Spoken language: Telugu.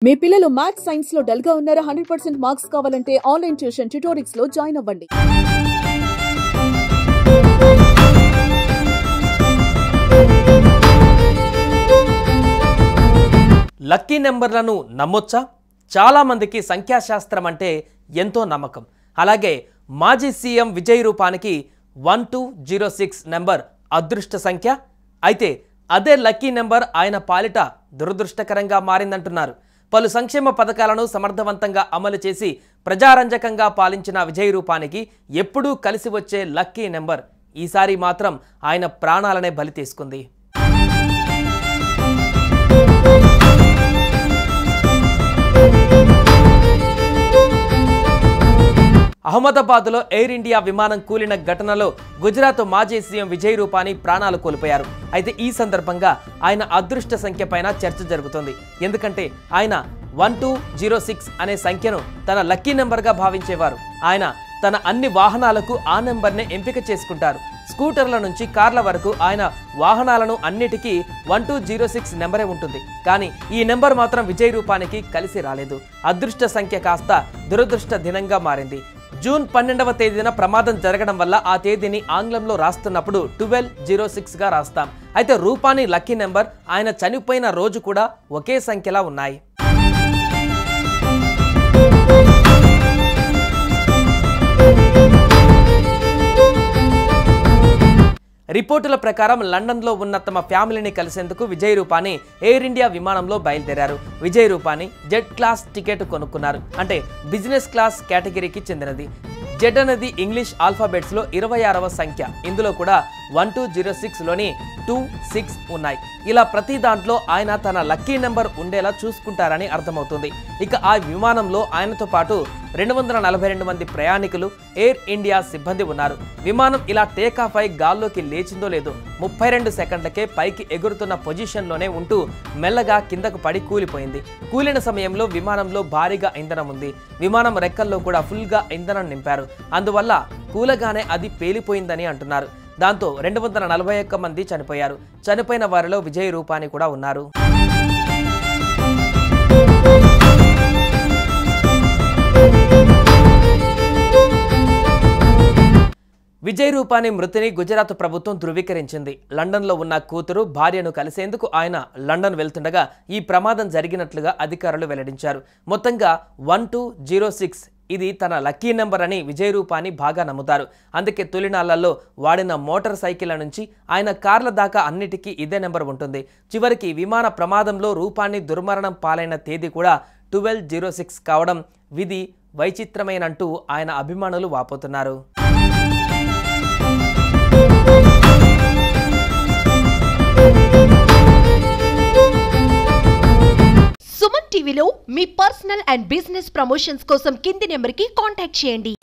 మీ పిల్లలు మ్యాథ్స్ సైన్స్ లో డల్ గా ఉన్నారా? 100% మార్క్స్ కావాలంటే ఆన్లైన్ ట్యూషన్ ట్యుటోరిక్స్ లో జాయిన్ అవ్వండి. లక్కీ నెంబర్లను నమ్మొచ్చా? చాలా మందికి సంఖ్యాశాస్త్రం అంటే ఎంతో నమ్మకం. అలాగే మాజీ సీఎం విజయ్ రూపానికి 1206 నెంబర్ అదృష్ట సంఖ్య. అయితే అదే లక్కీ నెంబర్ ఆయన పాలిట దురదృష్టకరంగా మారిందంటున్నారు. పలు సంక్షేమ పథకాలను సమర్థవంతంగా అమలు చేసి ప్రజారంజకంగా పాలించిన విజయ్ రూపానికి ఎప్పుడూ కలిసి వచ్చే లక్కీ నెంబర్ ఈసారి మాత్రం ఆయన ప్రాణాలనే బలి తీసుకుంది. అహ్మదాబాద్లో ఎయిర్ ఇండియా విమానం కూలిన ఘటనలో గుజరాత్ మాజీ సీఎం విజయ్ రూపానీ ప్రాణాలు కోల్పోయారు. అయితే ఈ సందర్భంగా ఆయన అదృష్ట సంఖ్య పైన చర్చ జరుగుతుంది. ఎందుకంటే ఆయన 1206 అనే సంఖ్యను తన లక్కీ నెంబర్గా భావించేవారు. ఆయన తన అన్ని వాహనాలకు ఆ నెంబర్నే ఎంపిక చేసుకుంటారు. స్కూటర్ల నుంచి కార్ల వరకు ఆయన వాహనాలను అన్నిటికీ 1206 నెంబరే ఉంటుంది. కానీ ఈ నెంబర్ మాత్రం విజయ్ రూపానికి కలిసి రాలేదు. అదృష్ట సంఖ్య కాస్త దురదృష్ట దినంగా మారింది. జూన్ 12వ తేదీన ప్రమాదం జరగడం వల్ల ఆ తేదీని ఆంగ్లంలో రాస్తున్నప్పుడు 1206గా రాస్తాం. అయితే రూపానీ లక్కీ నెంబర్ ఆయన చనిపోయిన రోజు కూడా ఒకే సంఖ్యలా ఉన్నాయి. రిపోర్టుల ప్రకారం లండన్లో ఉన్న తమ ఫ్యామిలీని కలిసేందుకు విజయ్ రూపానీ ఎయిర్ ఇండియా విమానంలో బయలుదేరారు. Vijay Rupani Z class ticket కొనుక్కున్నారు. అంటే బిజినెస్ క్లాస్ కేటగిరీకి చెందినది. జెడ్ అనేది ఇంగ్లీష్ ఆల్ఫాబెట్స్లో 26వ సంఖ్య. ఇందులో కూడా 1206లోని 26 ఉన్నాయి. ఇలా ప్రతి దాంట్లో ఆయన తన లక్కీ నెంబర్ ఉండేలా చూసుకుంటారని అర్థమవుతుంది. ఇక ఆ విమానంలో ఆయనతో పాటు 242 మంది ప్రయాణికులు, ఎయిర్ ఇండియా సిబ్బంది ఉన్నారు. విమానం ఇలా టేకాఫ్ అయి గాల్లోకి లేచిందో లేదో 32 సెకండ్లకే పైకి ఎగురుతున్న పొజిషన్లోనే ఉంటూ మెల్లగా కిందకు పడి కూలిపోయింది. కూలిన సమయంలో విమానంలో భారీగా ఇంధనం ఉంది. విమానం రెక్కల్లో కూడా ఫుల్గా ఇంధనం నింపారు. అందువల్ల కూలగానే అది పేలిపోయిందని అంటున్నారు. దాంతో 241 మంది చనిపోయారు. చనిపోయిన వారిలో విజయ్ రూపానీ కూడా ఉన్నారు. విజయ్ రూపానీ మృతిని గుజరాత్ ప్రభుత్వం ధృవీకరించింది. లండన్లో ఉన్న కూతురు, భార్యను కలిసేందుకు ఆయన లండన్ వెళ్తుండగా ఈ ప్రమాదం జరిగినట్లుగా అధికారులు వెల్లడించారు. మొత్తంగా 1206 ఇది తన లక్కీ నెంబర్ అని విజయ్ రూపానీ బాగా నమ్ముతారు. అందుకే తొలినాళ్లలో వాడిన మోటార్ సైకిళ్ల నుంచి ఆయన కార్ల దాకా అన్నిటికీ ఇదే నెంబర్ ఉంటుంది. చివరికి విమాన ప్రమాదంలో రూపానీ దుర్మరణం పాలైన తేదీ కూడా 1206 కావడం విధి వైచిత్రమేనంటూ ఆయన అభిమానులు వాపోతున్నారు. సుమన్ టీవీలో మీ పర్సనల్ అండ్ బిజినెస్ ప్రమోషన్స్ కోసం కింది నెంబర్కి కాంటాక్ట్ చేయండి.